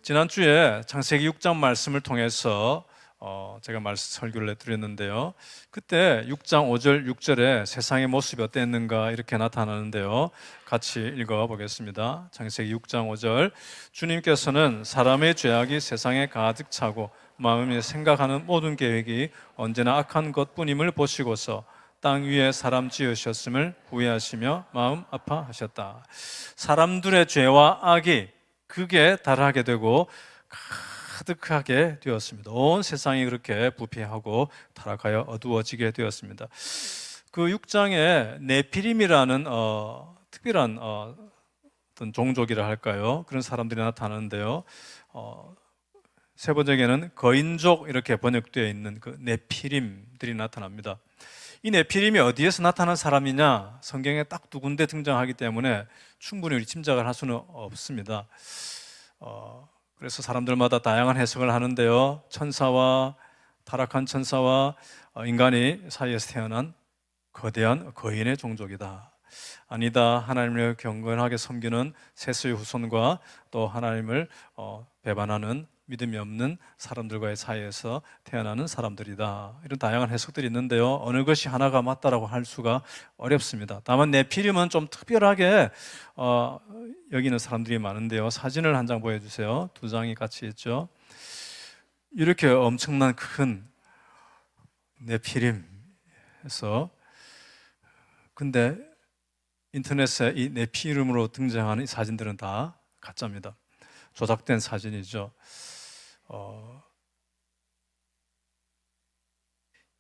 지난주에 창세기 6장 말씀을 통해서 제가 설교를 해드렸는데요. 그때 6장 5절, 6절에 세상의 모습이 어땠는가 이렇게 나타나는데요. 같이 읽어보겠습니다. 창세기 6장 5절, 주님께서는 사람의 죄악이 세상에 가득 차고 마음에 생각하는 모든 계획이 언제나 악한 것뿐임을 보시고서 땅 위에 사람 지으셨음을 후회하시며 마음 아파하셨다. 사람들의 죄와 악이 극에 달하게 되고 가득하게 되었습니다. 온 세상이 그렇게 부패하고 타락하여 어두워지게 되었습니다. 그 6장에 네피림이라는 특별한 어떤 종족이라 할까요? 그런 사람들이 나타나는데요. 세 번역에는 거인족 이렇게 번역되어 있는 그 네피림들이 나타납니다. 이 네피림이 어디에서 나타난 사람이냐? 성경에 딱 두 군데 등장하기 때문에 충분히 우리 짐작을 할 수는 없습니다. 그래서 사람들마다 다양한 해석을 하는데요. 천사와 타락한 천사와 인간이 사이에서 태어난 거대한 거인의 종족이다. 아니다. 하나님을 경건하게 섬기는 셋의 후손과 또 하나님을 배반하는 믿음이 없는 사람들과의 사이에서 태어나는 사람들이다. 이런 다양한 해석들이 있는데요. 어느 것이 하나가 맞다라고 할 수가 어렵습니다. 다만 네피림은 좀 특별하게 여기는 사람들이 많은데요. 사진을 한 장 보여주세요. 두 장이 같이 있죠. 이렇게 엄청난 큰 네피림에서, 근데 인터넷에 이 네피림으로 등장하는 이 사진들은 다 가짜입니다. 조작된 사진이죠.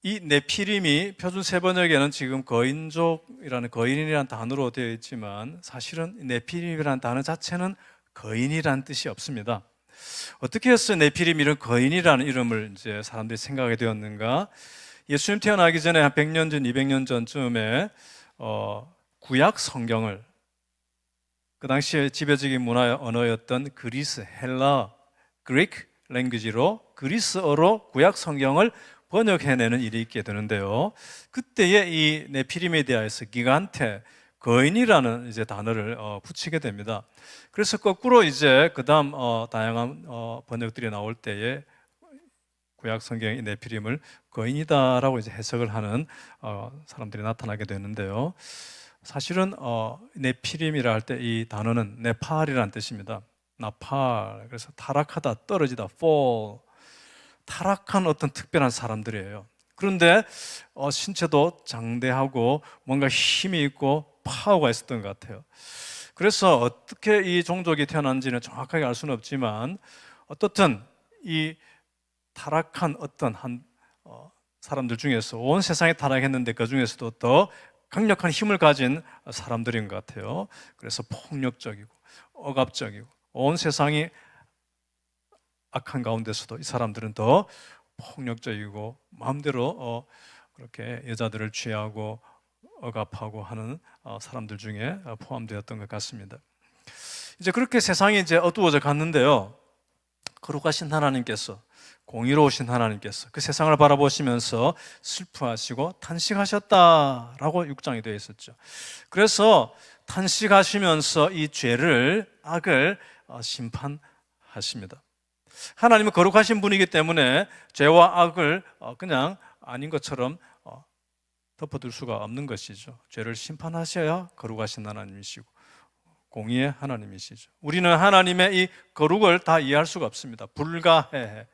이 네피림이 표준 세번역에는 지금 거인이라는 단어로 되어 있지만 사실은 네피림이라는 단어 자체는 거인이라는 뜻이 없습니다. 어떻게 해서 네피림이 이런 거인이라는 이름을 이제 사람들이 생각하게 되었는가? 예수님 태어나기 전에 한 100년 전, 200년 전쯤에 구약 성경을, 그 당시에 지배적인 문화 언어였던 그리스, 헬라, 그리크 랭귀지로 그리스어로 구약 성경을 번역해내는 일이 있게 되는데요. 그때에 이 네피림에 대해서 기간테, 거인이라는 이제 단어를 붙이게 됩니다. 그래서 거꾸로 이제 그다음 다양한 번역들이 나올 때에 구약 성경의 네피림을 거인이다라고 이제 해석을 하는 사람들이 나타나게 되는데요. 사실은 네피림이라 할 때 이 단어는 네팔이라는 뜻입니다. 나팔, 그래서 타락하다, 떨어지다, fall, 타락한 어떤 특별한 사람들이에요. 그런데 신체도 장대하고 뭔가 힘이 있고 파워가 있었던 것 같아요. 그래서 어떻게 이 종족이 태어난지는 정확하게 알 수는 없지만 어떻든 이 타락한 어떤 사람들 중에서 온 세상이 타락했는데 그 중에서도 더 강력한 힘을 가진 사람들인 것 같아요. 그래서 폭력적이고 억압적이고 온 세상이 악한 가운데서도 이 사람들은 더 폭력적이고 마음대로 그렇게 여자들을 취하고 억압하고 하는 사람들 중에 포함되었던 것 같습니다. 이제 그렇게 세상이 이제 어두워져 갔는데요. 거룩하신 하나님께서, 공의로우신 하나님께서 그 세상을 바라보시면서 슬퍼하시고 탄식하셨다라고 6장에 되어 있었죠. 그래서 탄식하시면서 이 죄를, 악을 심판하십니다. 하나님은 거룩하신 분이기 때문에 죄와 악을 그냥 아닌 것처럼 덮어둘 수가 없는 것이죠. 죄를 심판하셔야 거룩하신 하나님이시고 공의의 하나님이시죠. 우리는 하나님의 이 거룩을 다 이해할 수가 없습니다. 불가해한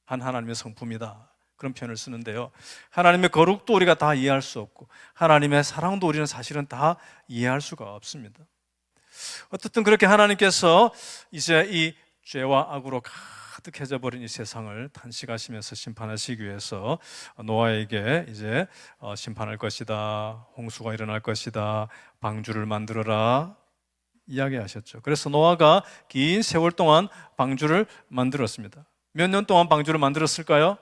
하나님의 성품이다, 그런 표현을 쓰는데요. 하나님의 거룩도 우리가 다 이해할 수 없고 하나님의 사랑도 우리는 사실은 다 이해할 수가 없습니다. 어떻든 그렇게 하나님께서 이제 이 죄와 악으로 가득해져 버린 이 세상을 탄식하시면서 심판하시기 위해서 노아에게 이제 심판할 것이다, 홍수가 일어날 것이다, 방주를 만들어라 이야기하셨죠. 그래서 노아가 긴 세월 동안 방주를 만들었습니다. 몇 년 동안 방주를 만들었을까요?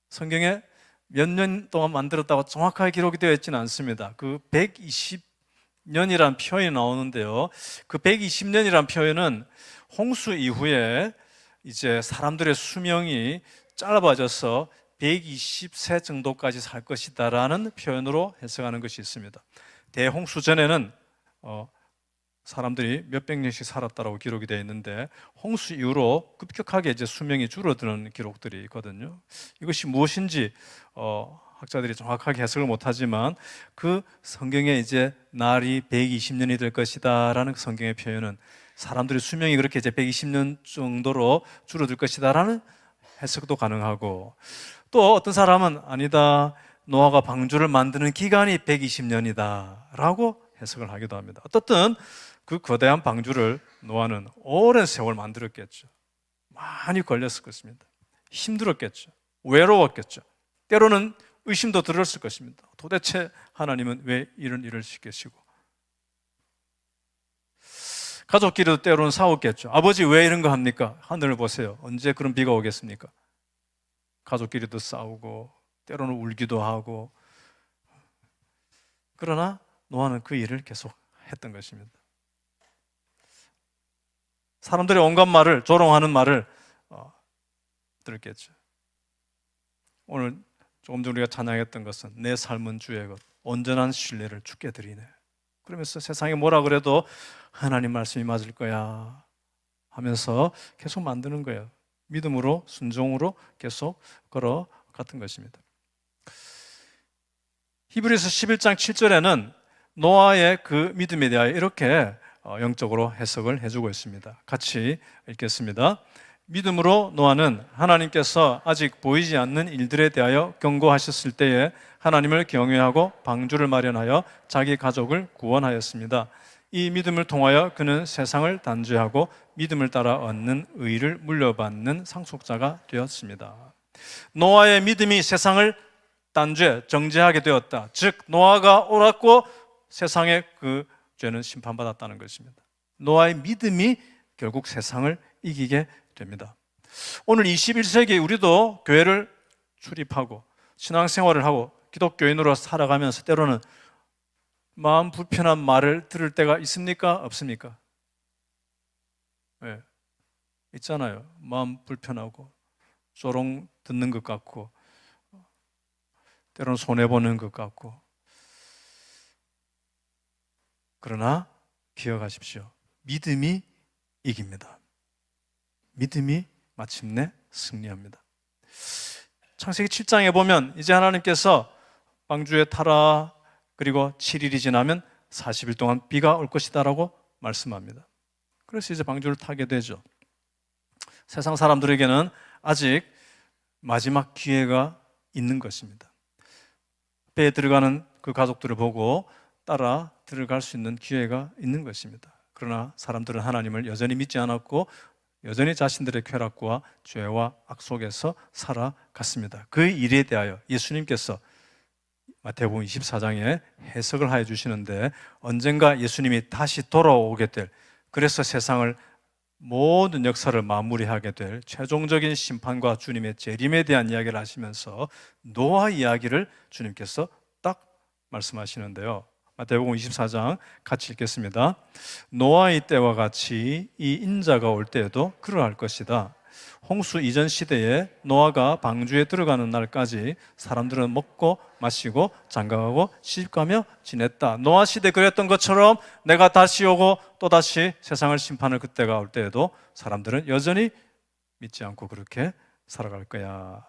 성경에 몇 년 동안 만들었다고 정확하게 기록이 되어 있지는 않습니다. 그 120년이라는 표현이 나오는데요. 그 120년이라는 표현은 홍수 이후에 이제 사람들의 수명이 짧아져서 120세 정도까지 살 것이다라는 표현으로 해석하는 것이 있습니다. 대홍수 전에는 사람들이 몇백 년씩 살았다라고 기록이 되어 있는데 홍수 이후로 급격하게 이제 수명이 줄어드는 기록들이 있거든요. 이것이 무엇인지 학자들이 정확하게 해석을 못하지만 그 성경에 이제 날이 120년이 될 것이다라는 성경의 표현은 사람들의 수명이 그렇게 이제 120년 정도로 줄어들 것이다라는 해석도 가능하고, 또 어떤 사람은 아니다, 노아가 방주를 만드는 기간이 120년이다 라고 해석을 하기도 합니다. 어떻든 그 거대한 방주를 노아는 오랜 세월 만들었겠죠. 많이 걸렸을 것입니다. 힘들었겠죠. 외로웠겠죠. 때로는 의심도 들었을 것입니다. 도대체 하나님은 왜 이런 일을 시키시고, 가족끼리도 때로는 싸웠겠죠. 아버지 왜 이런 거 합니까? 하늘을 보세요. 언제 그런 비가 오겠습니까? 가족끼리도 싸우고 때로는 울기도 하고. 그러나 노아는 그 일을 계속 했던 것입니다. 사람들이 온갖 말을, 조롱하는 말을 들었겠죠. 오늘 조금 전 우리가 찬양했던 것은 내 삶은 주의 것, 온전한 신뢰를 주께 드리네. 그러면서 세상에 뭐라 그래도 하나님 말씀이 맞을 거야 하면서 계속 만드는 거예요. 믿음으로, 순종으로 계속 걸어갔던 것입니다. 히브리서 11장 7절에는 노아의 그 믿음에 대하여 이렇게 영적으로 해석을 해주고 있습니다. 같이 읽겠습니다. 믿음으로 노아는 하나님께서 아직 보이지 않는 일들에 대하여 경고하셨을 때에 하나님을 경외하고 방주를 마련하여 자기 가족을 구원하였습니다. 이 믿음을 통하여 그는 세상을 단죄하고 믿음을 따라 얻는 의를 물려받는 상속자가 되었습니다. 노아의 믿음이 세상을 정죄하게 되었다. 즉 노아가 옳았고 세상의 그 죄는 심판받았다는 것입니다. 노아의 믿음이 결국 세상을 이기게 됩니다. 오늘 21세기 우리도 교회를 출입하고 신앙생활을 하고 기독교인으로 살아가면서 때로는 마음 불편한 말을 들을 때가 있습니까? 없습니까? 네, 있잖아요. 마음 불편하고 조롱 듣는 것 같고 때로는 손해보는 것 같고. 그러나 기억하십시오. 믿음이 이깁니다. 믿음이 마침내 승리합니다. 창세기 7장에 보면 이제 하나님께서 방주에 타라, 그리고 7일이 지나면 40일 동안 비가 올 것이다 라고 말씀합니다. 그래서 이제 방주를 타게 되죠. 세상 사람들에게는 아직 마지막 기회가 있는 것입니다. 배에 들어가는 그 가족들을 보고 따라 들어갈 수 있는 기회가 있는 것입니다. 그러나 사람들은 하나님을 여전히 믿지 않았고 여전히 자신들의 쾌락과 죄와 악 속에서 살아갔습니다. 그 일에 대하여 예수님께서 마태복음 24장에 해석을 하여 주시는데, 언젠가 예수님이 다시 돌아오게 될, 그래서 세상을 모든 역사를 마무리하게 될 최종적인 심판과 주님의 재림에 대한 이야기를 하시면서 노아 이야기를 주님께서 딱 말씀하시는데요. 마태복음 24장 같이 읽겠습니다. 노아의 때와 같이 이 인자가 올 때에도 그러할 것이다. 홍수 이전 시대에 노아가 방주에 들어가는 날까지 사람들은 먹고 마시고 장가가고 시집가며 지냈다. 노아 시대 그랬던 것처럼 내가 다시 오고 또다시 세상을 심판할 그때가 올 때에도 사람들은 여전히 믿지 않고 그렇게 살아갈 거야.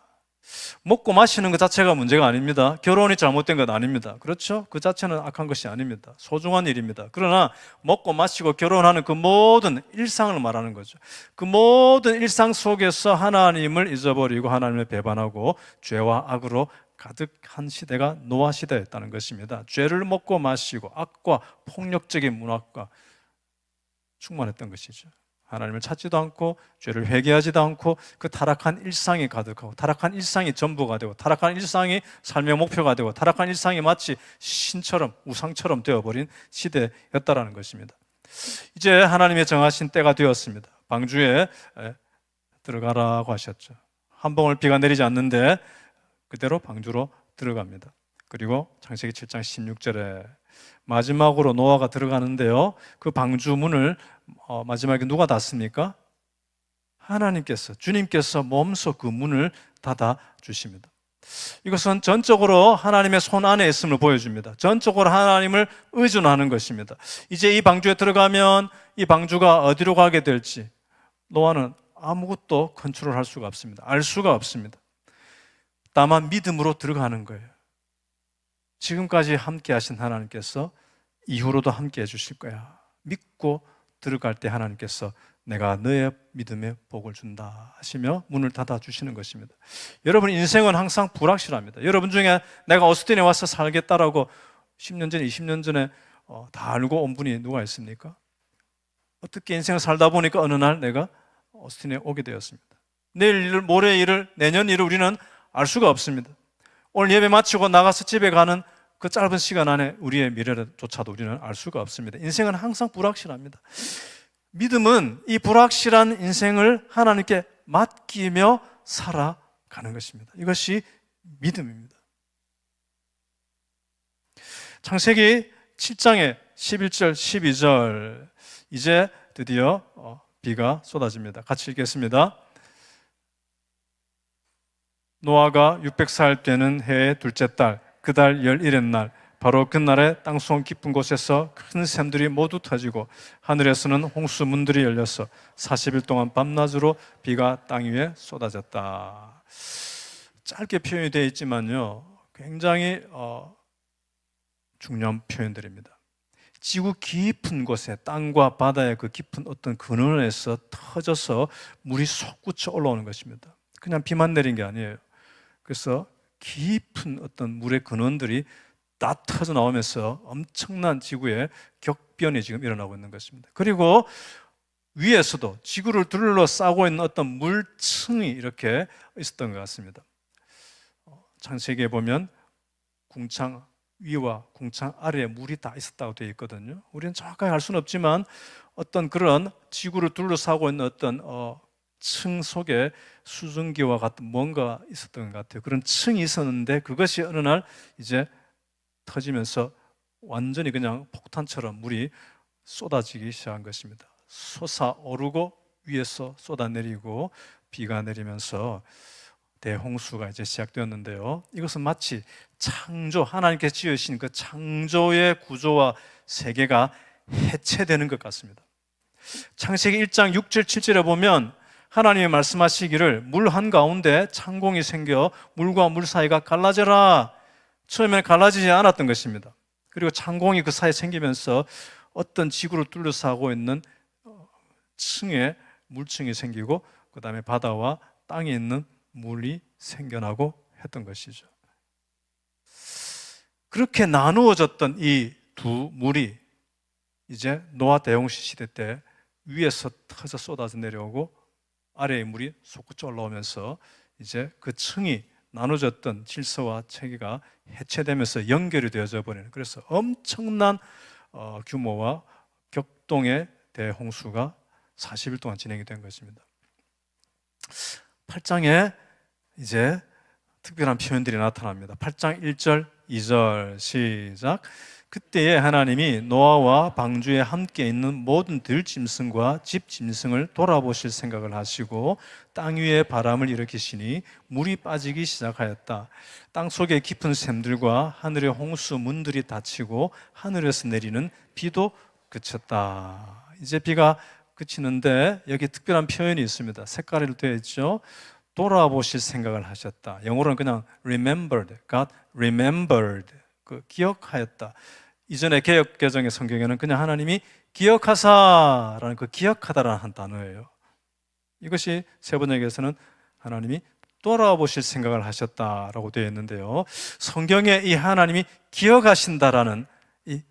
먹고 마시는 것 자체가 문제가 아닙니다. 결혼이 잘못된 건 아닙니다. 그렇죠? 그 자체는 악한 것이 아닙니다. 소중한 일입니다. 그러나 먹고 마시고 결혼하는 그 모든 일상을 말하는 거죠. 그 모든 일상 속에서 하나님을 잊어버리고 하나님을 배반하고 죄와 악으로 가득한 시대가 노아 시대였다는 것입니다. 죄를 먹고 마시고 악과 폭력적인 문화가 충만했던 것이죠. 하나님을 찾지도 않고 죄를 회개하지도 않고 그 타락한 일상이 가득하고 타락한 일상이 전부가 되고 타락한 일상이 삶의 목표가 되고 타락한 일상이 마치 신처럼 우상처럼 되어버린 시대였다라는 것입니다. 이제 하나님의 정하신 때가 되었습니다. 방주에 들어가라고 하셨죠. 한 봉을 비가 내리지 않는데 그대로 방주로 들어갑니다. 그리고 창세기 7장 16절에 마지막으로 노아가 들어가는데요, 그 방주 문을 마지막에 누가 닫습니까? 하나님께서, 주님께서 몸소 그 문을 닫아 주십니다. 이것은 전적으로 하나님의 손 안에 있음을 보여줍니다. 전적으로 하나님을 의존하는 것입니다. 이제 이 방주에 들어가면 이 방주가 어디로 가게 될지 노아는 아무것도 컨트롤할 수가 없습니다. 알 수가 없습니다. 다만 믿음으로 들어가는 거예요. 지금까지 함께 하신 하나님께서 이후로도 함께 해주실 거야. 믿고 들어갈 때 하나님께서 내가 너의 믿음에 복을 준다 하시며 문을 닫아주시는 것입니다. 여러분, 인생은 항상 불확실합니다. 여러분 중에 내가 오스틴에 와서 살겠다라고 10년 전에 20년 전에 다 알고 온 분이 누가 있습니까? 어떻게 인생을 살다 보니까 어느 날 내가 오스틴에 오게 되었습니다. 내일 일을, 모레 일을, 내년 일을 우리는 알 수가 없습니다. 오늘 예배 마치고 나가서 집에 가는 그 짧은 시간 안에 우리의 미래조차도 우리는 알 수가 없습니다. 인생은 항상 불확실합니다. 믿음은 이 불확실한 인생을 하나님께 맡기며 살아가는 것입니다. 이것이 믿음입니다. 창세기 7장의 11절, 12절 이제 드디어 비가 쏟아집니다. 같이 읽겠습니다. 노아가 600살 되는 해의 둘째 달, 그 달 11의 날, 바로 그날에 땅속 깊은 곳에서 큰 샘들이 모두 터지고 하늘에서는 홍수문들이 열려서 40일 동안 밤낮으로 비가 땅 위에 쏟아졌다. 짧게 표현이 되어 있지만요, 굉장히 중요한 표현들입니다. 지구 깊은 곳에, 땅과 바다의 그 깊은 어떤 근원에서 터져서 물이 솟구쳐 올라오는 것입니다. 그냥 비만 내린 게 아니에요. 그래서 깊은 어떤 물의 근원들이 다 터져 나오면서 엄청난 지구의 격변이 지금 일어나고 있는 것입니다. 그리고 위에서도 지구를 둘러싸고 있는 어떤 물층이 이렇게 있었던 것 같습니다. 창세기에 보면 궁창 위와 궁창 아래에 물이 다 있었다고 되어 있거든요. 우리는 정확하게 알 수는 없지만 어떤 그런 지구를 둘러싸고 있는 어떤 층 속에 수증기와 같은 뭔가 있었던 것 같아요. 그런 층이 있었는데 그것이 어느 날 이제 터지면서 완전히 그냥 폭탄처럼 물이 쏟아지기 시작한 것입니다. 솟아오르고 위에서 쏟아내리고 비가 내리면서 대홍수가 이제 시작되었는데요. 이것은 마치 창조, 하나님께서 지으신 그 창조의 구조와 세계가 해체되는 것 같습니다. 창세기 1장 6절 7절에 보면 하나님이 말씀하시기를 물 한가운데 창공이 생겨 물과 물 사이가 갈라져라. 처음에는 갈라지지 않았던 것입니다. 그리고 창공이 그 사이에 생기면서 어떤 지구를 둘러싸고 있는 층에 물층이 생기고 그 다음에 바다와 땅에 있는 물이 생겨나고 했던 것이죠. 그렇게 나누어졌던 이 두 물이 이제 노아 대홍수 시대 때 위에서 터져 쏟아져 내려오고 아래의 물이 솟구쳐 올라오면서 이제 그 층이 나눠졌던 질서와 체계가 해체되면서 연결이 되어져 버리는, 그래서 엄청난 규모와 격동의 대홍수가 40일 동안 진행이 된 것입니다. 8장에 이제 특별한 표현들이 나타납니다. 8장 1절, 2절 시작. 그때에 하나님이 노아와 방주에 함께 있는 모든 들짐승과 집짐승을 돌아보실 생각을 하시고 땅 위에 바람을 일으키시니 물이 빠지기 시작하였다. 땅 속의 깊은 샘들과 하늘의 홍수 문들이 닫히고 하늘에서 내리는 비도 그쳤다. 이제 비가 그치는데 여기 특별한 표현이 있습니다. 색깔로 되어 있죠. 돌아보실 생각을 하셨다. 영어로는 그냥 remembered, God remembered, 기억하였다. 이전에 개역 개정의 성경에는 그냥 하나님이 기억하사라는 그 기억하다라는 한 단어예요. 이것이 세번역에서는 하나님이 돌아보실 생각을 하셨다라고 되어 있는데요. 성경에 이 하나님이 기억하신다라는 이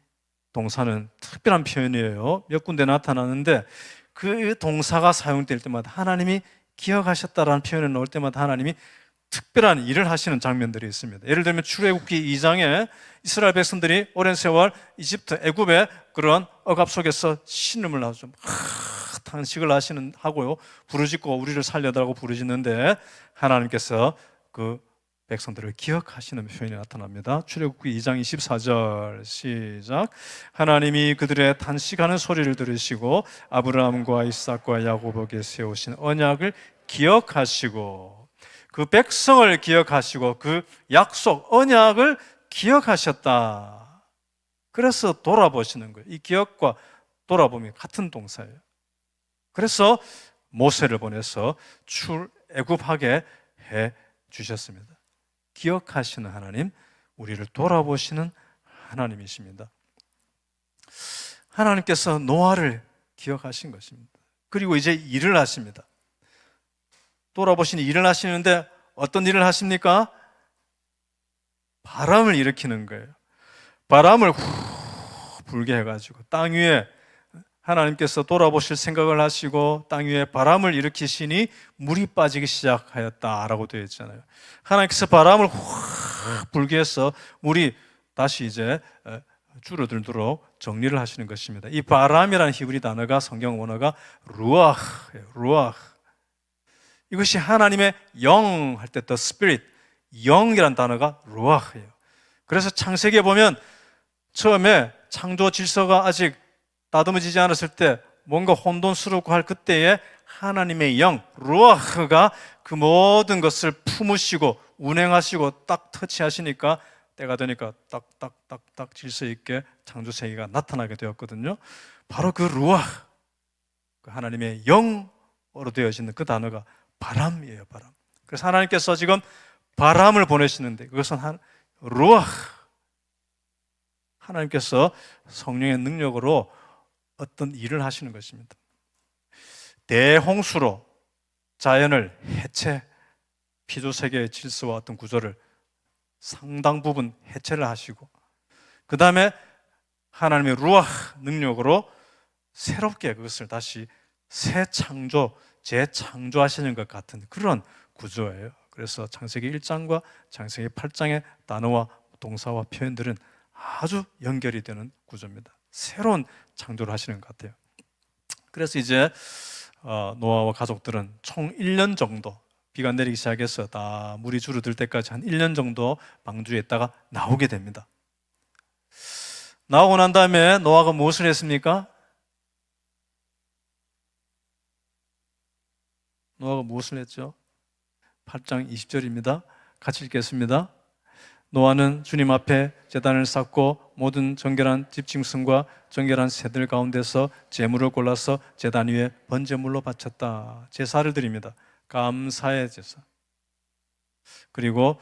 동사는 특별한 표현이에요. 몇 군데 나타나는데 그 동사가 사용될 때마다 하나님이 기억하셨다라는 표현을 넣을 때마다 하나님이 특별한 일을 하시는 장면들이 있습니다. 예를 들면 출애굽기 2장에 이스라엘 백성들이 오랜 세월 이집트, 애굽의 그런 억압 속에서 신음을 하죠. 탄식을 하고요. 부르짖고 우리를 살려달라고 부르짖는데 하나님께서 그 백성들을 기억하시는 표현이 나타납니다. 출애굽기 2장 24절 시작. 하나님이 그들의 탄식하는 소리를 들으시고 아브라함과 이삭과 야곱에게 세우신 언약을 기억하시고 그 백성을 기억하시고 그 약속, 언약을 기억하셨다. 그래서 돌아보시는 거예요. 이 기억과 돌아봄이 같은 동사예요. 그래서 모세를 보내서 출애굽하게 해 주셨습니다. 기억하시는 하나님, 우리를 돌아보시는 하나님이십니다. 하나님께서 노아를 기억하신 것입니다. 그리고 이제 일을 하십니다. 돌아보시니 일을 하시는데 어떤 일을 하십니까? 바람을 일으키는 거예요. 바람을 불게 해가지고 땅 위에 하나님께서 돌아보실 생각을 하시고 땅 위에 바람을 일으키시니 물이 빠지기 시작하였다라고 되어 있잖아요. 하나님께서 바람을 확 불게 해서 물이 다시 이제 줄어들도록 정리를 하시는 것입니다. 이 바람이라는 히브리 단어가 성경 원어가 루아흐예요. 루아흐. 이것이 하나님의 영 할 때 the spirit, 영이라는 단어가 루아흐예요. 그래서 창세기에 보면 처음에 창조 질서가 아직 다듬어지지 않았을 때 뭔가 혼돈스럽고 할 그때에 하나님의 영, 루아흐가 그 모든 것을 품으시고 운행하시고 딱 터치하시니까 때가 되니까 딱딱딱딱 질서 있게 창조 세계가 나타나게 되었거든요. 바로 그 루아흐, 그 하나님의 영으로 되어지는 그 단어가 바람이에요, 바람. 그래서 하나님께서 지금 바람을 보내시는데 그것은 루아흐, 하나님께서 성령의 능력으로 어떤 일을 하시는 것입니다. 대홍수로 자연을 해체, 피조세계의 질서와 어떤 구조를 상당 부분 해체를 하시고 그 다음에 하나님의 루아흐 능력으로 새롭게 그것을 다시 새 창조, 재창조하시는 것 같은 그런 구조예요. 그래서 창세기 1장과 창세기 8장의 단어와 동사와 표현들은 아주 연결이 되는 구조입니다. 새로운 창조를 하시는 것 같아요. 그래서 이제 노아와 가족들은 총 1년 정도 비가 내리기 시작해서 다 물이 줄어들 때까지 한 1년 정도 방주에 있다가 나오게 됩니다. 나오고 난 다음에 노아가 무엇을 했습니까? 노아가 무엇을 했죠? 8장 20절입니다. 같이 읽겠습니다. 노아는 주님 앞에 제단을 쌓고 모든 정결한 집짐승과 정결한 새들 가운데서 제물을 골라서 제단 위에 번제물로 바쳤다. 제사를 드립니다. 감사의 제사. 그리고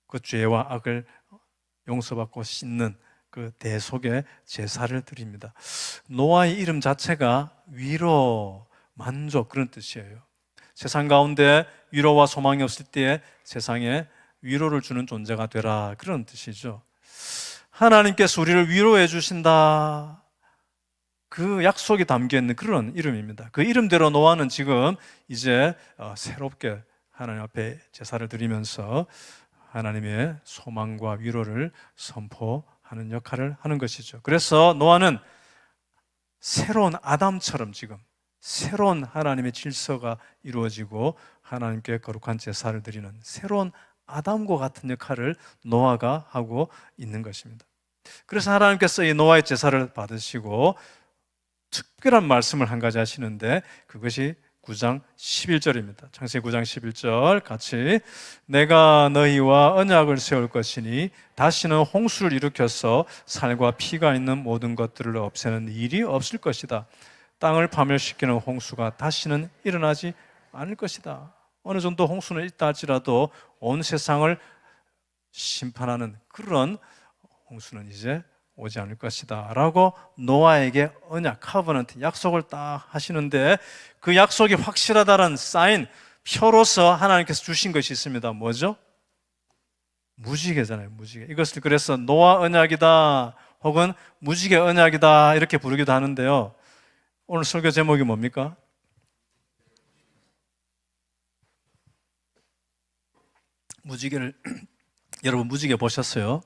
그 죄와 악을 용서받고 씻는 그 대속의 제사를 드립니다. 노아의 이름 자체가 위로, 만족 그런 뜻이에요. 세상 가운데 위로와 소망이 없을 때에 세상에 위로를 주는 존재가 되라, 그런 뜻이죠. 하나님께서 우리를 위로해 주신다, 그 약속이 담겨있는 그런 이름입니다. 그 이름대로 노아는 지금 이제 새롭게 하나님 앞에 제사를 드리면서 하나님의 소망과 위로를 선포하는 역할을 하는 것이죠. 그래서 노아는 새로운 아담처럼 지금 새로운 하나님의 질서가 이루어지고 하나님께 거룩한 제사를 드리는 새로운 아담과 같은 역할을 노아가 하고 있는 것입니다. 그래서 하나님께서 이 노아의 제사를 받으시고 특별한 말씀을 한 가지 하시는데 그것이 9장 11절입니다. 창세기 9장 11절 같이 내가 너희와 언약을 세울 것이니 다시는 홍수를 일으켜서 살과 피가 있는 모든 것들을 없애는 일이 없을 것이다. 땅을 파멸시키는 홍수가 다시는 일어나지 않을 것이다. 어느 정도 홍수는 있다 할지라도 온 세상을 심판하는 그런 홍수는 이제 오지 않을 것이다 라고 노아에게 언약, 커버넌트, 약속을 딱 하시는데 그 약속이 확실하다는 사인, 표로서 하나님께서 주신 것이 있습니다. 뭐죠? 무지개잖아요. 무지개. 이것을 그래서 노아 언약이다 혹은 무지개 언약이다 이렇게 부르기도 하는데요. 오늘 설교 제목이 뭡니까? 무지개를 여러분 무지개 보셨어요?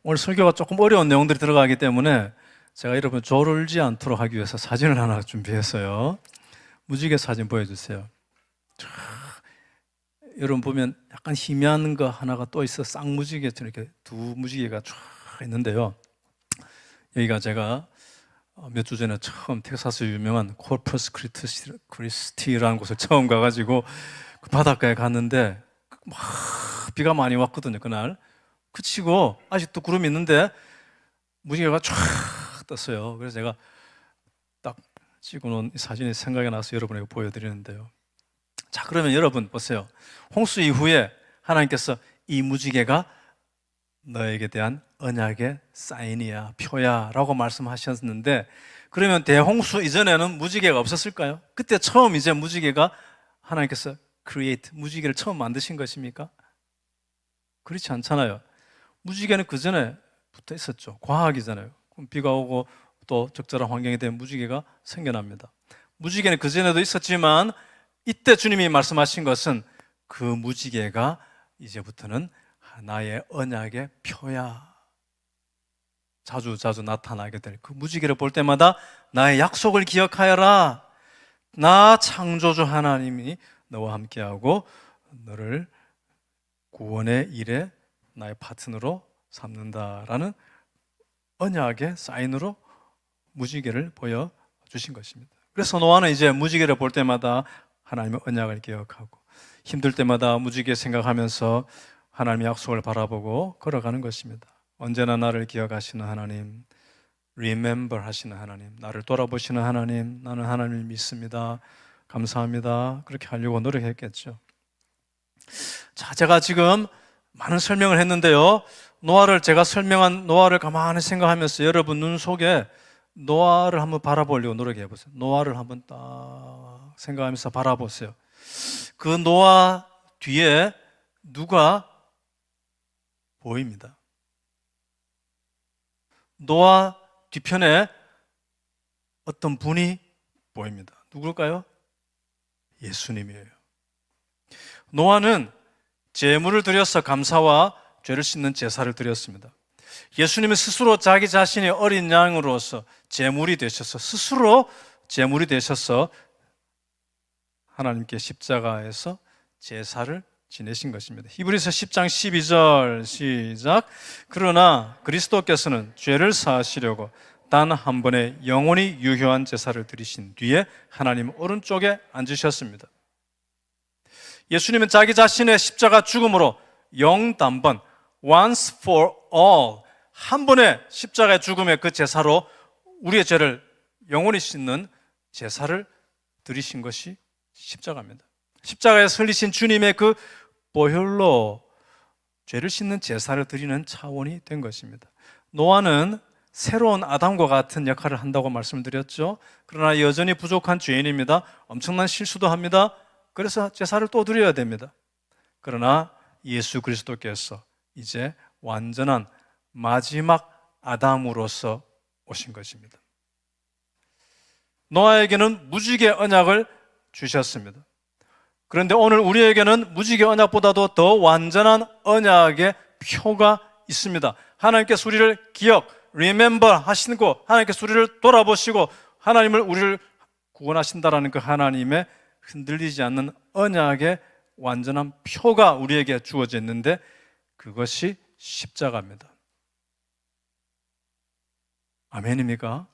오늘 설교가 조금 어려운 내용들이 들어가기 때문에 제가 여러분 졸지 않도록 하기 위해서 사진을 하나 준비했어요. 무지개 사진 보여주세요. 여러분 보면 약간 희미한 거 하나가 또 있어. 쌍무지개처럼 이렇게 두 무지개가 쫙 있는데요. 여기가 제가 몇 주 전에 처음 텍사스 유명한 코퍼스 크리스티라는 곳을 처음 가가지고 그 바닷가에 갔는데 막 비가 많이 왔거든요, 그날. 그치고 아직도 구름이 있는데 무지개가 쫙 떴어요. 그래서 제가 딱 찍어놓은 이 사진이 생각이 나서 여러분에게 보여드리는데요. 자, 그러면 여러분 보세요. 홍수 이후에 하나님께서 이 무지개가 너에게 대한 언약의 사인이야, 표야 라고 말씀하셨는데, 그러면 대홍수 이전에는 무지개가 없었을까요? 그때 처음 이제 무지개가 하나님께서 무지개를 처음 만드신 것입니까? 그렇지 않잖아요. 무지개는 그 전에 붙어 있었죠. 과학이잖아요. 그럼 비가 오고 또 적절한 환경이 되면 무지개가 생겨납니다. 무지개는 그 전에도 있었지만 이때 주님이 말씀하신 것은 그 무지개가 이제부터는 나의 언약의 표야. 자주 나타나게 될 그 무지개를 볼 때마다 나의 약속을 기억하여라. 나 창조주 하나님이 너와 함께하고 너를 구원의 일에 나의 파트너로 삼는다라는 언약의 사인으로 무지개를 보여주신 것입니다. 그래서 노아는 이제 무지개를 볼 때마다 하나님의 언약을 기억하고 힘들 때마다 무지개 생각하면서 하나님의 약속을 바라보고 걸어가는 것입니다. 언제나 나를 기억하시는 하나님, remember 하시는 하나님, 나를 돌아보시는 하나님, 나는 하나님을 믿습니다, 감사합니다, 그렇게 하려고 노력했겠죠. 자, 제가 지금 많은 설명을 했는데요, 제가 설명한 노아를 가만히 생각하면서 여러분 눈 속에 노아를 한번 바라보려고 노력해 보세요. 노아를 한번 딱 생각하면서 바라보세요. 그 노아 뒤에 누가 보입니다. 노아 뒤편에 어떤 분이 보입니다. 누굴까요? 예수님이에요. 노아는 제물을 드려서 감사와 죄를 씻는 제사를 드렸습니다. 예수님은 스스로 자기 자신이 어린 양으로서 제물이 되셔서 스스로 제물이 되셔서 하나님께 십자가에서 제사를 지내신 것입니다. 히브리서 10장 12절 시작. 그러나 그리스도께서는 죄를 사하시려고 단 한 번에 영원히 유효한 제사를 드리신 뒤에 하나님 오른쪽에 앉으셨습니다. 예수님은 자기 자신의 십자가 죽음으로 영단번 once for all 한 번의 십자가의 죽음의 그 제사로 우리의 죄를 영원히 씻는 제사를 드리신 것이 십자가입니다. 십자가에 설리신 주님의 그 보혈로 죄를 씻는 제사를 드리는 차원이 된 것입니다. 노아는 새로운 아담과 같은 역할을 한다고 말씀드렸죠. 그러나 여전히 부족한 죄인입니다. 엄청난 실수도 합니다. 그래서 제사를 또 드려야 됩니다. 그러나 예수 그리스도께서 이제 완전한 마지막 아담으로서 오신 것입니다. 노아에게는 무지개 언약을 주셨습니다. 그런데 오늘 우리에게는 무지개 언약보다도 더 완전한 언약의 표가 있습니다. 하나님께서 우리를 remember 하시고 하나님께서 우리를 돌아보시고 하나님을 우리를 구원하신다라는 그 하나님의 흔들리지 않는 언약의 완전한 표가 우리에게 주어져 있는데 그것이 십자가입니다. 아멘입니까?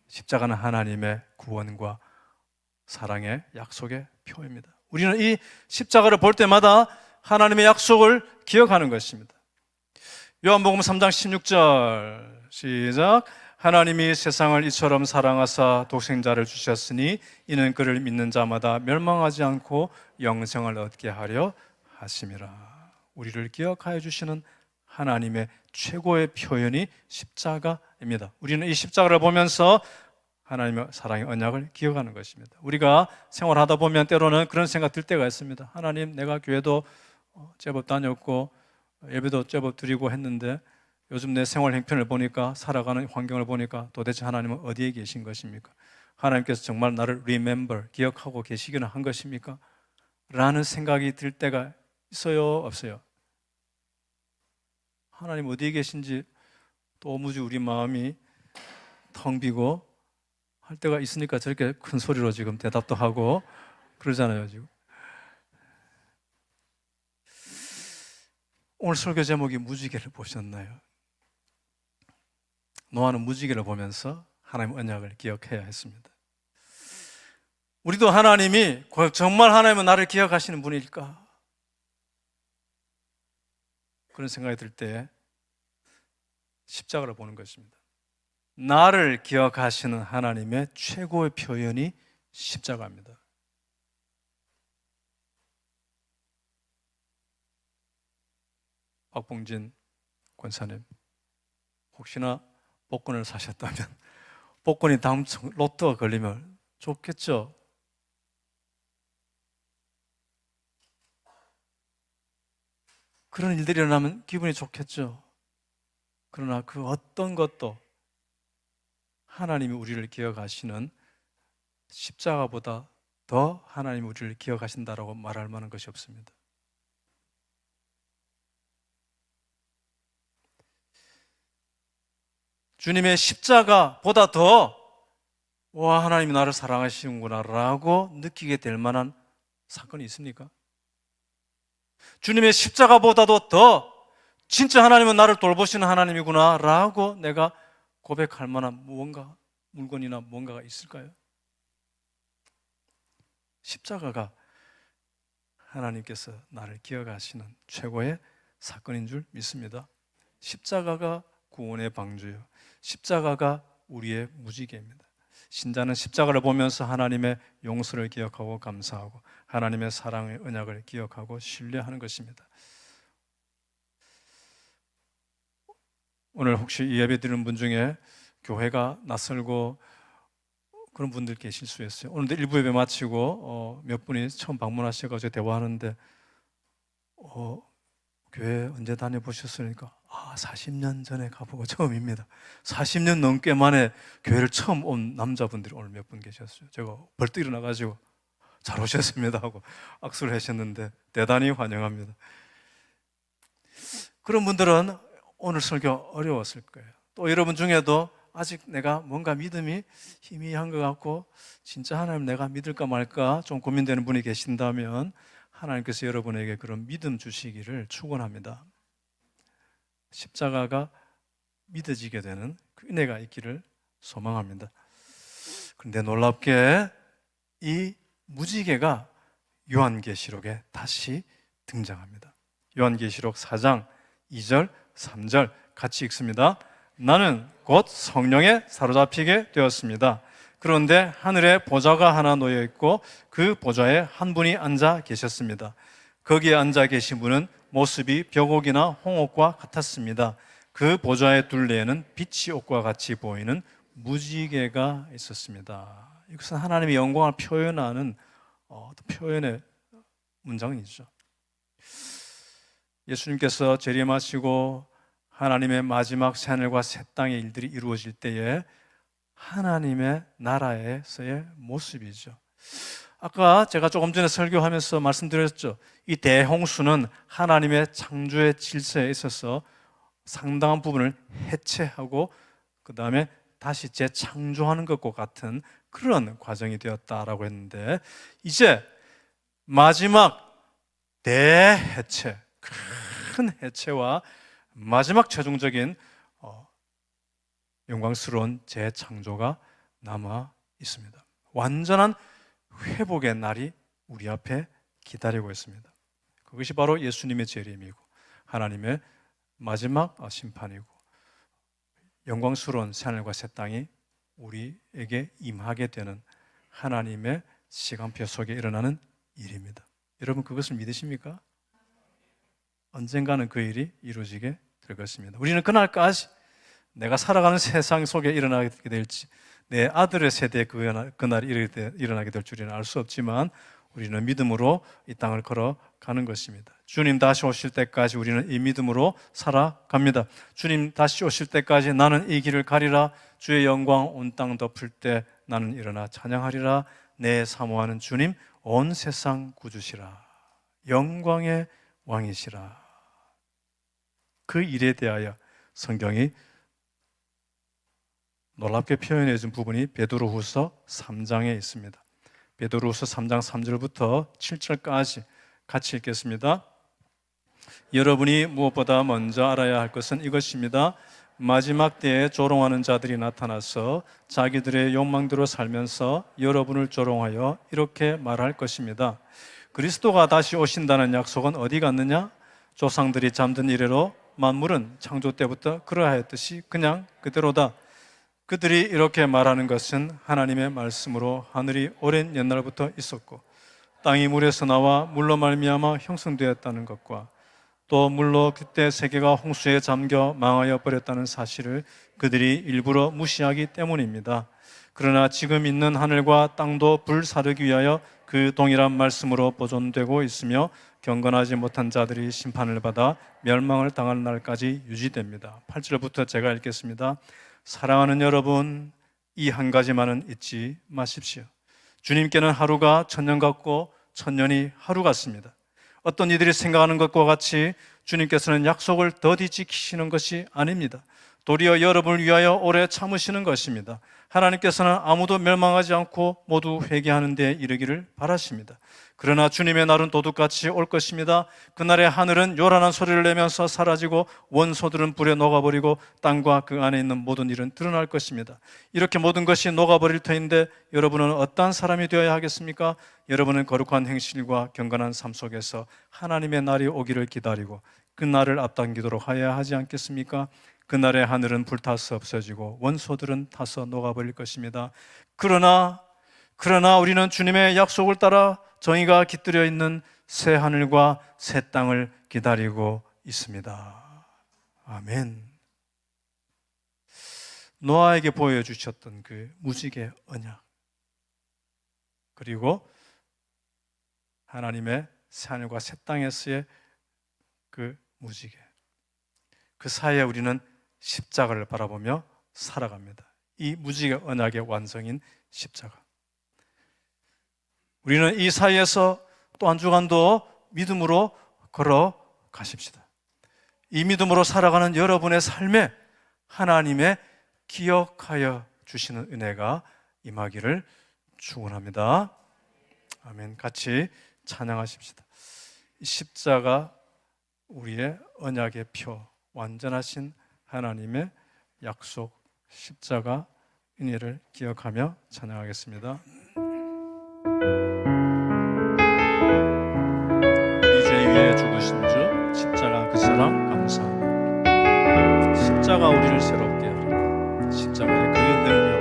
십자가는 하나님의 구원과 사랑의 약속의 표입니다. 우리는 이 십자가를 볼 때마다 하나님의 약속을 기억하는 것입니다. 요한복음 3장 16절 시작. 하나님이 세상을 이처럼 사랑하사 독생자를 주셨으니 이는 그를 믿는 자마다 멸망하지 않고 영생을 얻게 하려 하심이라. 우리를 기억하여 주시는 하나님의 최고의 표현이 십자가입니다. 우리는 이 십자가를 보면서 하나님의 사랑의 언약을 기억하는 것입니다. 우리가 생활하다 보면 때로는 그런 생각 들 때가 있습니다. 하나님, 내가 교회도 제법 다녔고 예배도 제법 드리고 했는데 요즘 내 생활 형편을 보니까 살아가는 환경을 보니까 도대체 하나님은 어디에 계신 것입니까? 하나님께서 정말 나를 remember, 기억하고 계시기는 한 것입니까? 라는 생각이 들 때가 있어요, 없어요? 하나님 어디에 계신지 도무지 우리 마음이 텅 비고 할 때가 있으니까 저렇게 큰 소리로 지금 대답도 하고 그러잖아요, 지금. 오늘 설교 제목이 무지개를 보셨나요? 노아는 무지개를 보면서 하나님의 언약을 기억해야 했습니다. 우리도 하나님이 정말 하나님은 나를 기억하시는 분일까? 그런 생각이 들 때 십자가를 보는 것입니다. 나를 기억하시는 하나님의 최고의 표현이 십자가입니다. 박봉진 권사님, 혹시나 복권을 사셨다면 복권이 당첨 로또가 걸리면 좋겠죠? 그런 일들이 일어나면 기분이 좋겠죠? 그러나 그 어떤 것도 하나님이 우리를 기억하시는 십자가보다 더 하나님이 우리를 기억하신다라고 말할 만한 것이 없습니다. 주님의 십자가보다 더 와, 하나님이 나를 사랑하시는구나 라고 느끼게 될 만한 사건이 있습니까? 주님의 십자가보다도 더 진짜 하나님은 나를 돌보시는 하나님이구나 라고 내가 고백할 만한 무언가, 물건이나 뭔가가 있을까요? 십자가가 하나님께서 나를 기억하시는 최고의 사건인 줄 믿습니다. 십자가가 구원의 방주요, 십자가가 우리의 무지개입니다. 신자는 십자가를 보면서 하나님의 용서를 기억하고 감사하고 하나님의 사랑의 언약을 기억하고 신뢰하는 것입니다. 오늘 혹시 이 예배 드리는 분 중에 교회가 낯설고 그런 분들 계실 수 있어요. 오늘도 일부 예배 마치고 몇 분이 처음 방문하셔가지고 대화하는데 교회 언제 다녀보셨으니까 40년 전에 가보고 처음입니다. 40년 넘게 만에 교회를 처음 온 남자분들이 오늘 몇 분 계셨어요. 제가 벌떡 일어나가지고 잘 오셨습니다 하고 악수를 하셨는데 대단히 환영합니다. 그런 분들은 오늘 설교 어려웠을 거예요. 또 여러분 중에도 아직 내가 뭔가 믿음이 희미한 것 같고 진짜 하나님 내가 믿을까 말까 좀 고민되는 분이 계신다면 하나님께서 여러분에게 그런 믿음 주시기를 축원합니다. 십자가가 믿어지게 되는 그 은혜가 있기를 소망합니다. 그런데 놀랍게 이 무지개가 요한계시록에 다시 등장합니다. 요한계시록 4장 2절 3절 같이 읽습니다. 나는 곧 성령에 사로잡히게 되었습니다. 그런데 하늘에 보좌가 하나 놓여 있고 그 보좌에 한 분이 앉아 계셨습니다. 거기에 앉아 계신 분은 모습이 벽옥이나 홍옥과 같았습니다. 그 보좌의 둘레에는 빛이 옥과 같이 보이는 무지개가 있었습니다. 이것은 하나님의 영광을 표현하는 표현의 문장이죠. 예수님께서 재림하시고 하나님의 마지막 새하늘과 새 땅의 일들이 이루어질 때에 하나님의 나라에서의 모습이죠. 아까 제가 조금 전에 설교하면서 말씀드렸죠. 이 대홍수는 하나님의 창조의 질서에 있어서 상당한 부분을 해체하고 그 다음에 다시 재창조하는 것과 같은 그런 과정이 되었다라고 했는데, 이제 마지막 대해체, 큰 해체와 마지막 최종적인 영광스러운 재창조가 남아 있습니다. 완전한 회복의 날이 우리 앞에 기다리고 있습니다. 그것이 바로 예수님의 재림이고 하나님의 마지막 심판이고 영광스러운 새하늘과 새 땅이 우리에게 임하게 되는 하나님의 시간표 속에 일어나는 일입니다. 여러분 그것을 믿으십니까? 언젠가는 그 일이 이루어지게 될 것입니다. 우리는 그날까지 내가 살아가는 세상 속에 일어나게 될지, 내 아들의 세대에 그날이 일어나게 될 줄은 알 수 없지만 우리는 믿음으로 이 땅을 걸어가는 것입니다. 주님 다시 오실 때까지 우리는 이 믿음으로 살아갑니다. 주님 다시 오실 때까지 나는 이 길을 가리라. 주의 영광 온 땅 덮을 때 나는 일어나 찬양하리라. 내 사모하는 주님 온 세상 구주시라. 영광의 왕이시라. 그 일에 대하여 성경이 놀랍게 표현해 준 부분이 베드로후서 3장에 있습니다. 베드로후서 3장 3절부터 7절까지 같이 읽겠습니다. 여러분이 무엇보다 먼저 알아야 할 것은 이것입니다. 마지막 때에 조롱하는 자들이 나타나서 자기들의 욕망대로 살면서 여러분을 조롱하여 이렇게 말할 것입니다. 그리스도가 다시 오신다는 약속은 어디 갔느냐? 조상들이 잠든 이래로 만물은 창조 때부터 그러하였듯이 그냥 그대로다. 그들이 이렇게 말하는 것은 하나님의 말씀으로 하늘이 오랜 옛날부터 있었고 땅이 물에서 나와 물로 말미암아 형성되었다는 것과 또 물로 그때 세계가 홍수에 잠겨 망하여 버렸다는 사실을 그들이 일부러 무시하기 때문입니다. 그러나 지금 있는 하늘과 땅도 불사르기 위하여 그 동일한 말씀으로 보존되고 있으며 경건하지 못한 자들이 심판을 받아 멸망을 당할 날까지 유지됩니다. 8절부터 제가 읽겠습니다. 사랑하는 여러분, 이 한 가지만은 잊지 마십시오. 주님께는 하루가 천년 같고 천년이 하루 같습니다. 어떤 이들이 생각하는 것과 같이 주님께서는 약속을 더디 지키시는 것이 아닙니다. 도리어 여러분을 위하여 오래 참으시는 것입니다. 하나님께서는 아무도 멸망하지 않고 모두 회개하는 데 이르기를 바라십니다. 그러나 주님의 날은 도둑같이 올 것입니다. 그날에 하늘은 요란한 소리를 내면서 사라지고 원소들은 불에 녹아버리고 땅과 그 안에 있는 모든 일은 드러날 것입니다. 이렇게 모든 것이 녹아버릴 터인데 여러분은 어떠한 사람이 되어야 하겠습니까? 여러분은 거룩한 행실과 경건한 삶 속에서 하나님의 날이 오기를 기다리고 그 날을 앞당기도록 하여야 하지 않겠습니까? 그날의 하늘은 불타서 없어지고 원소들은 타서 녹아버릴 것입니다. 그러나 우리는 주님의 약속을 따라 정의가 깃들여 있는 새 하늘과 새 땅을 기다리고 있습니다. 아멘. 노아에게 보여주셨던 그 무지개 언약, 그리고 하나님의 새 하늘과 새 땅에서의 그 무지개, 그 사이에 우리는 십자가를 바라보며 살아갑니다. 이 무지개 언약의 완성인 십자가. 우리는 이 사이에서 또 한 주간도 믿음으로 걸어가십시다. 이 믿음으로 살아가는 여러분의 삶에 하나님의 기억하여 주시는 은혜가 임하기를 축원합니다. 아멘. 같이 찬양하십시다. 이 십자가, 우리의 언약의 표, 완전하신 하나님의 약속, 십자가 은혜를 기억하며 찬양하겠습니다. 우리 죄 위에 죽으신 주 십자가 그 사랑 감사합니다. 십자가 우리를 새롭게 하라. 십자가의 그 능력,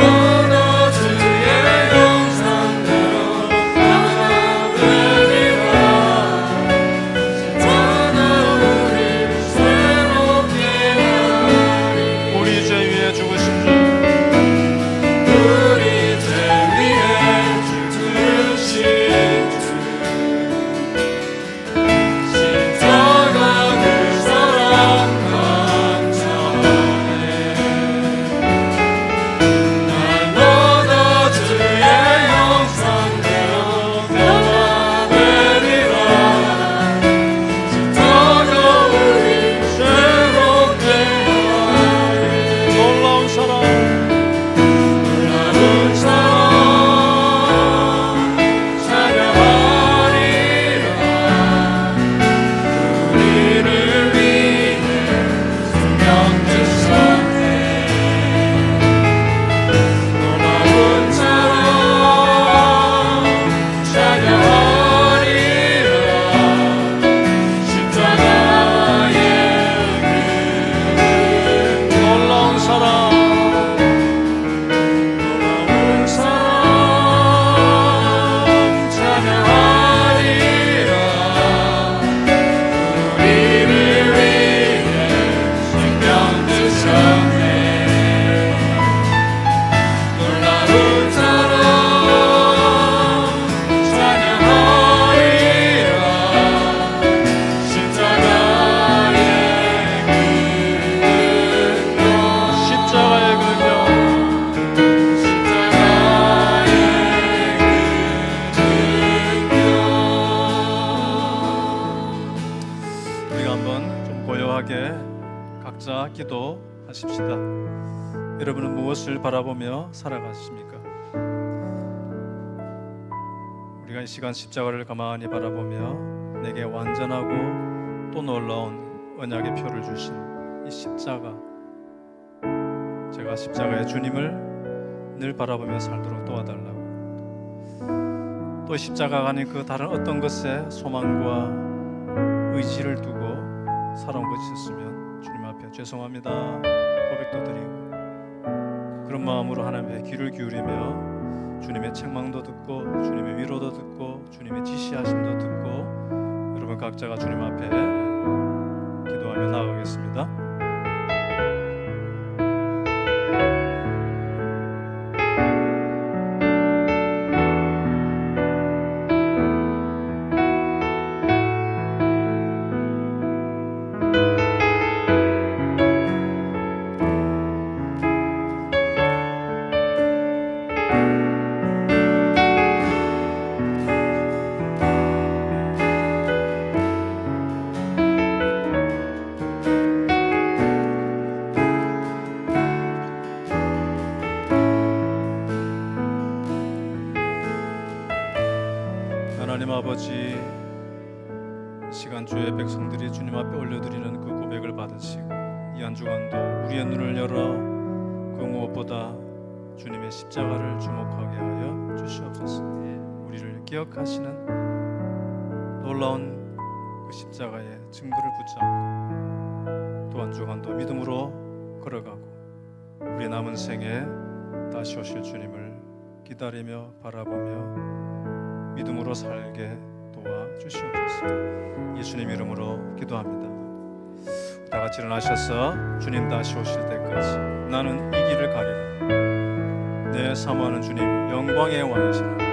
원하지 기도하십시다. 여러분은 무엇을 바라보며 살아가십니까? 우리가 이 시간 십자가를 가만히 바라보며 내게 완전하고 또 놀라운 언약의 표를 주신 이 십자가, 제가 십자가의 주님을 늘 바라보며 살도록 도와달라고, 또 십자가가 아닌 그 다른 어떤 것에 소망과 의지를 두고 살아온 것이 있으면 주님 앞에 죄송합니다 고백도 드리고, 그런 마음으로 하나님의 귀를 기울이며 주님의 책망도 듣고 주님의 위로도 듣고 주님의 지시하심도 듣고 여러분 각자가 주님 앞에 기도하며 나아가겠습니다. 하나님 아버지, 이 시간 주의 백성들이 주님 앞에 올려드리는 그 고백을 받으시고 이 한 주간도 우리의 눈을 열어 그 무엇보다 주님의 십자가를 주목하게 하여 주시옵소서. 우리를 기억하시는 놀라운 그 십자가의 증거를 붙잡고 또 한 주간도 믿음으로 걸어가고 우리의 남은 생에 다시 오실 주님을 기다리며 바라보며 믿음으로 살게 도와주시옵소서. 예수님 이름으로 기도합니다. 다 같이 일어나셔서 주님 다시 오실 때까지 나는 이 길을 가리라. 내 사모하는 주님 영광의 왕이시라.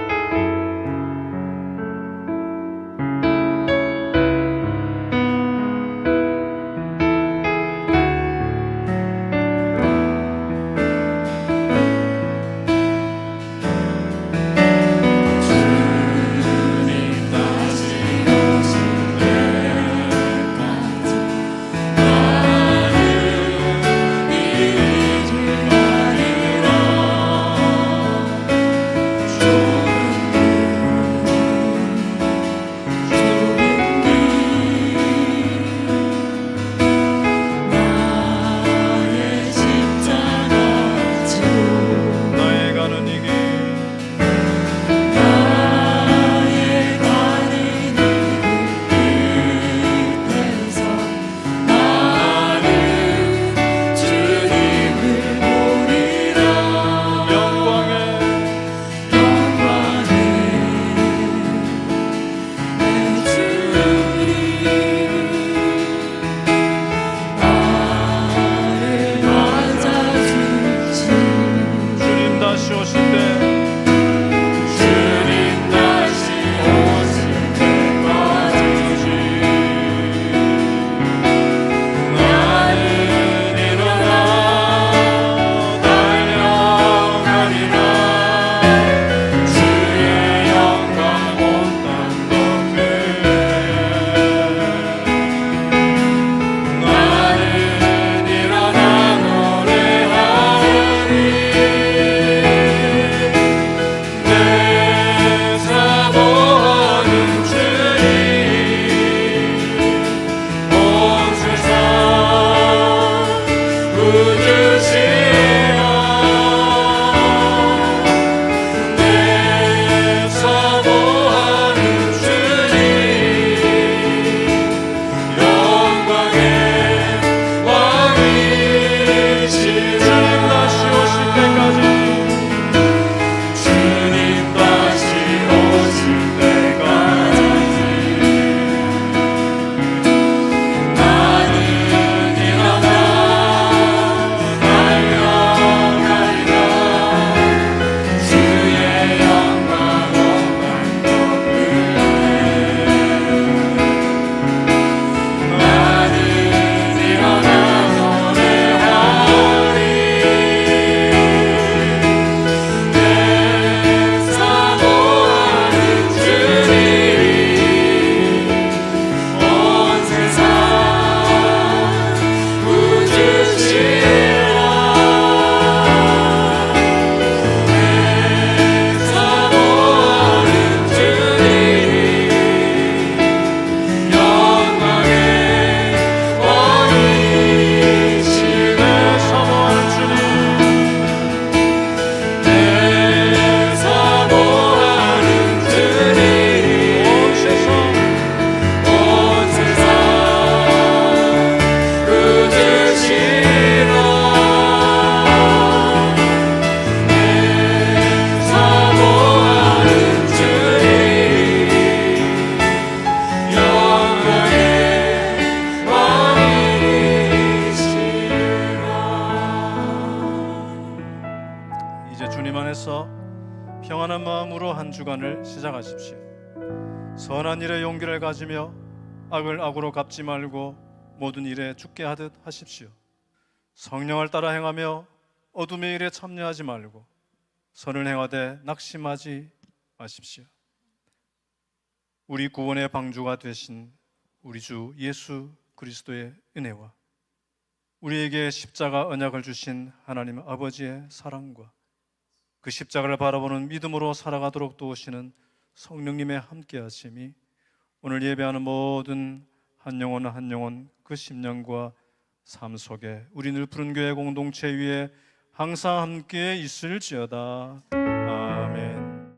주님 안에서 평안한 마음으로 한 주간을 시작하십시오. 선한 일에 용기를 가지며 악을 악으로 갚지 말고 모든 일에 죽게 하듯 하십시오. 성령을 따라 행하며 어둠의 일에 참여하지 말고 선을 행하되 낙심하지 마십시오. 우리 구원의 방주가 되신 우리 주 예수 그리스도의 은혜와 우리에게 십자가 언약을 주신 하나님 아버지의 사랑과 그 십자가를 바라보는 믿음으로 살아가도록 도우시는 성령님의 함께하심이 오늘 예배하는 모든 한 영혼 한 영혼 그 심령과 삶 속에 우리 늘 푸른 교회 공동체 위에 항상 함께 있을지어다. 아멘.